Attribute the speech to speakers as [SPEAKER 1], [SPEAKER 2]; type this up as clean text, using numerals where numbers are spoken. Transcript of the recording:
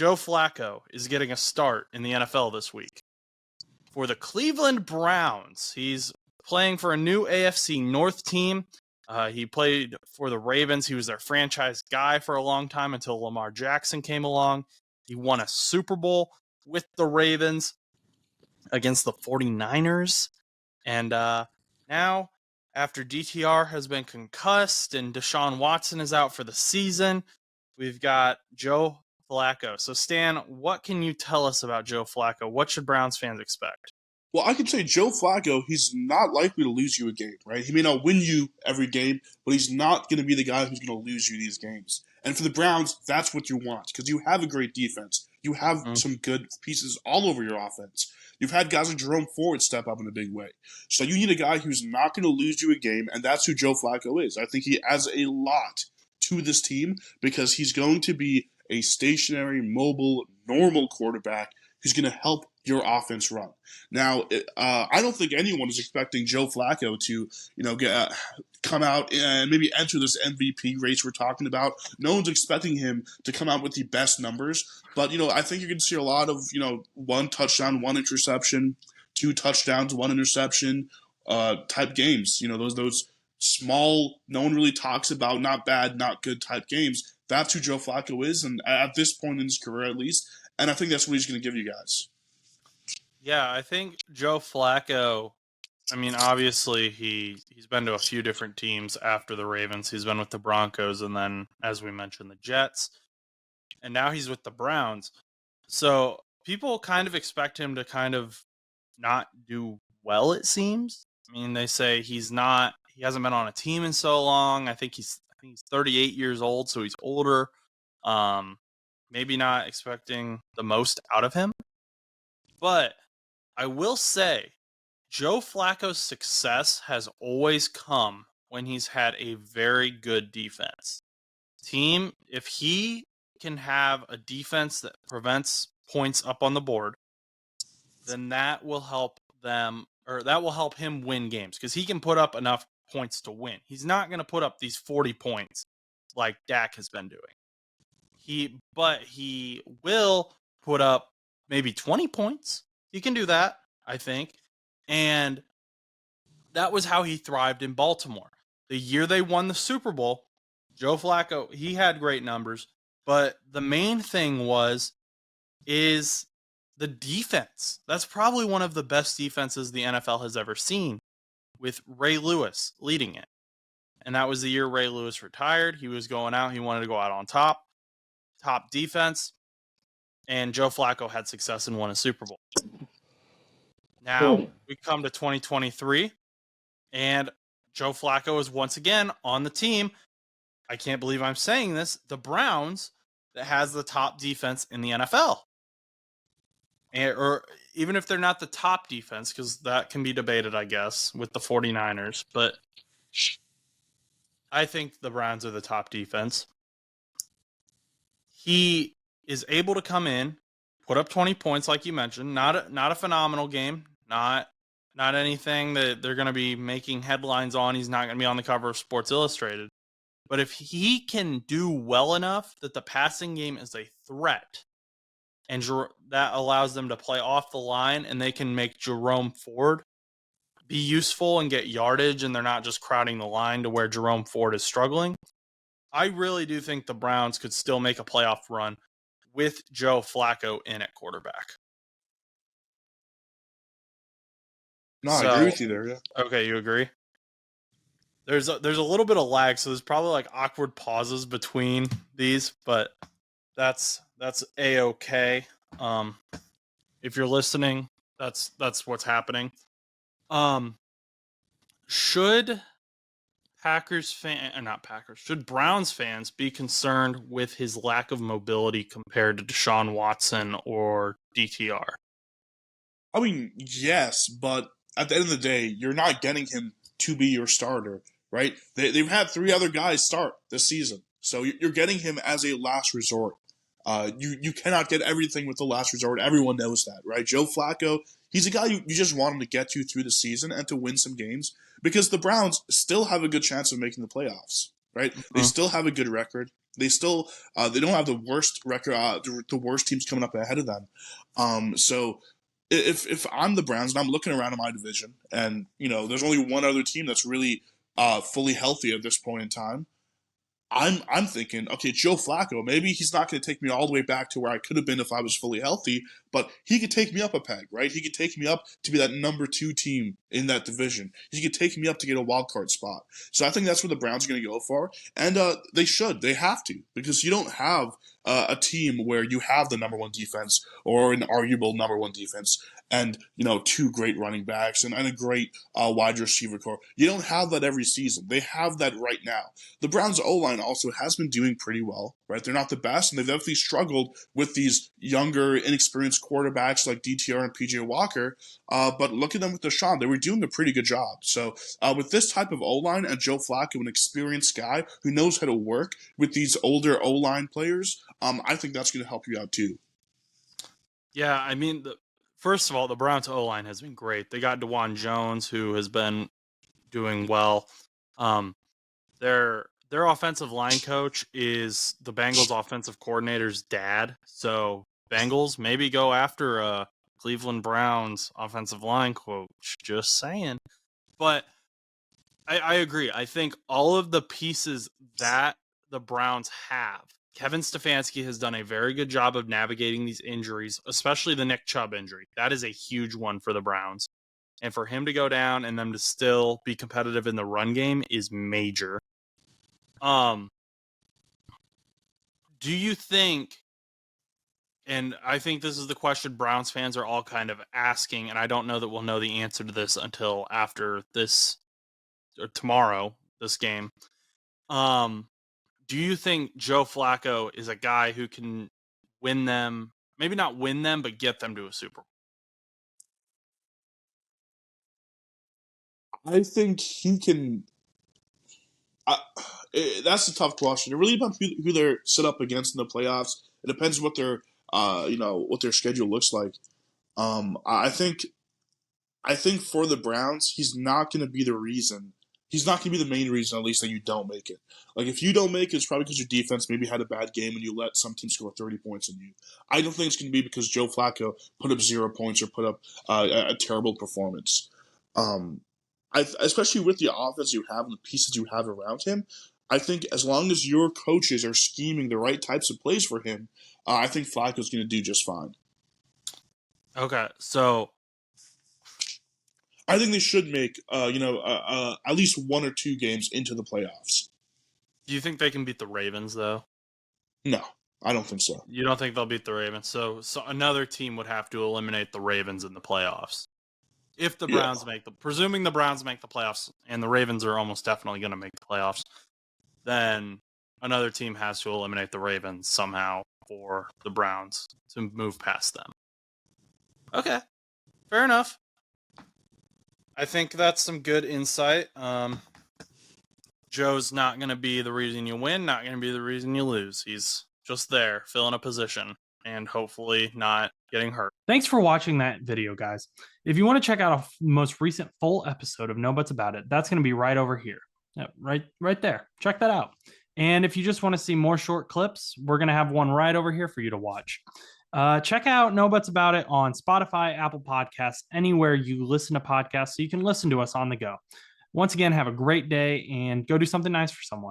[SPEAKER 1] Joe Flacco is getting a start in the NFL this week for the Cleveland Browns. He's playing for a new AFC North team. He played for the Ravens. He was their franchise guy for a long time until Lamar Jackson came along. He won a Super Bowl with the Ravens against the 49ers. And now, after DTR has been concussed and Deshaun Watson is out for the season, we've got Joe Flacco. So, Stan, what can you tell us about Joe Flacco? What should Browns fans expect?
[SPEAKER 2] Well, I can say Joe Flacco, he's not likely to lose you a game, right? He may not win you every game, but he's not going to be the guy who's going to lose you these games. And for the Browns, that's what you want because you have a great defense. You have some good pieces all over your offense. You've had guys like Jerome Ford step up in a big way. So you need a guy who's not going to lose you a game, and that's who Joe Flacco is. I think he adds a lot to this team because he's going to be a stationary, mobile, normal quarterback who's going to help your offense run. Now, I don't think anyone is expecting Joe Flacco to, come out and maybe enter this MVP race we're talking about. No one's expecting him to come out with the best numbers. But, I think you're going to see a lot of, 1 touchdown, 1 interception, 2 touchdowns, 1 interception type games. Those small, no one really talks about, not bad, not good type games. That's who Joe Flacco is, and at this point in his career at least. And I think that's what he's going to give you guys.
[SPEAKER 1] Yeah, I think Joe Flacco, obviously he's been to a few different teams after the Ravens. He's been with the Broncos and then, as we mentioned, the Jets. And now he's with the Browns. So people kind of expect him to kind of not do well, it seems. They say he hasn't been on a team in so long. I think he's 38 years old, so he's older. Maybe not expecting the most out of him. But I will say, Joe Flacco's success has always come when he's had a very good defense. Team, if he can have a defense that prevents points up on the board, then that will help them, or that will help him win games because he can put up enough points to win. He's not going to put up these 40 points like Dak has been doing. But he will put up maybe 20 points. He can do that, I think. And that was how he thrived in Baltimore. The year they won the Super Bowl, Joe Flacco, he had great numbers, but the main thing is the defense. That's probably one of the best defenses the NFL has ever seen, with Ray Lewis leading it. And that was the year Ray Lewis retired. He was going out. He wanted to go out on top defense. And Joe Flacco had success and won a Super Bowl. Now we come to 2023, and Joe Flacco is once again on the team. I can't believe I'm saying this. The Browns, that has the top defense in the NFL. Or even if they're not the top defense, because that can be debated, I guess, with the 49ers. But I think the Browns are the top defense. He is able to come in, put up 20 points, like you mentioned. Not a phenomenal game. Not anything that they're going to be making headlines on. He's not going to be on the cover of Sports Illustrated. But if he can do well enough that the passing game is a threat, and that allows them to play off the line, and they can make Jerome Ford be useful and get yardage, and they're not just crowding the line to where Jerome Ford is struggling, I really do think the Browns could still make a playoff run with Joe Flacco in at quarterback.
[SPEAKER 2] No, I agree with you there, yeah.
[SPEAKER 1] Okay, you agree? There's a little bit of lag, so there's probably like awkward pauses between these, but that's A-okay. If you're listening, that's what's happening. Should Browns fans be concerned with his lack of mobility compared to Deshaun Watson or DTR?
[SPEAKER 2] Yes, but at the end of the day, you're not getting him to be your starter, right? They've had 3 other guys start this season, so you're getting him as a last resort. You cannot get everything with the last resort. Everyone knows that, right? Joe Flacco, he's a guy you just want him to get you through the season and to win some games because the Browns still have a good chance of making the playoffs, right? They still have a good record. They still they don't have the worst record, the worst teams coming up ahead of them. So if I'm the Browns and I'm looking around in my division, and there's only one other team that's really fully healthy at this point in time, I'm thinking, okay, Joe Flacco, maybe he's not going to take me all the way back to where I could have been if I was fully healthy, but he could take me up a peg, right? He could take me up to be that number 2 team in that division. He could take me up to get a wild card spot. So I think that's what the Browns are going to go for, and they should, they have to, because you don't have a team where you have the number 1 defense or an arguable number 1 defense, and 2 great running backs and a great wide receiver core. You don't have that every season. They have that right now. The Browns O-line also has been doing pretty well, right? They're not the best, and they've definitely struggled with these younger, inexperienced quarterbacks like DTR and PJ Walker. But look at them with Deshaun. They were doing a pretty good job. So with this type of O-line and Joe Flacco, an experienced guy who knows how to work with these older O-line players, I think that's going to help you out too.
[SPEAKER 1] Yeah, I mean, first of all, the Browns O-line has been great. They got DeJuan Jones, who has been doing well. Their offensive line coach is the Bengals offensive coordinator's dad. So Bengals maybe go after a Cleveland Browns offensive line coach. Just saying. But I agree. I think all of the pieces that the Browns have, Kevin Stefanski has done a very good job of navigating these injuries, especially the Nick Chubb injury. That is a huge one for the Browns. And for him to go down and them to still be competitive in the run game is major. Do you think, and I think this is the question Browns fans are all kind of asking, and I don't know that we'll know the answer to this until after this, or tomorrow, this game. Do you think Joe Flacco is a guy who can win them, maybe not win them, but get them to a Super Bowl?
[SPEAKER 2] I think he can. That's a tough question. It really depends who they're set up against in the playoffs. It depends what their what their schedule looks like. I think for the Browns, he's not going to be the reason. He's not going to be the main reason, at least, that you don't make it. Like, if you don't make it, it's probably because your defense maybe had a bad game and you let some team score 30 points on you. I don't think it's going to be because Joe Flacco put up 0 points or put up a terrible performance. Um, especially with the offense you have and the pieces you have around him, I think as long as your coaches are scheming the right types of plays for him, I think Flacco's going to do just fine.
[SPEAKER 1] Okay, so
[SPEAKER 2] I think they should make, at least 1 or 2 games into the playoffs.
[SPEAKER 1] do you think they can beat the Ravens, though?
[SPEAKER 2] No, I don't think so.
[SPEAKER 1] You don't think they'll beat the Ravens? So another team would have to eliminate the Ravens in the playoffs. If the Browns presuming the Browns make the playoffs, and the Ravens are almost definitely going to make the playoffs, then another team has to eliminate the Ravens somehow for the Browns to move past them. Okay, fair enough. I think that's some good insight. Joe's not going to be the reason you win, not going to be the reason you lose. He's just there, filling a position, and hopefully not getting hurt.
[SPEAKER 3] Thanks for watching that video, guys. If you want to check out a most recent full episode of No Buts About It, that's going to be right over here. Yep, right there. Check that out. And if you just want to see more short clips, we're going to have one right over here for you to watch. Check out No Buts About It on Spotify, Apple Podcasts, anywhere you listen to podcasts, so you can listen to us on the go. Once again, have a great day and go do something nice for someone.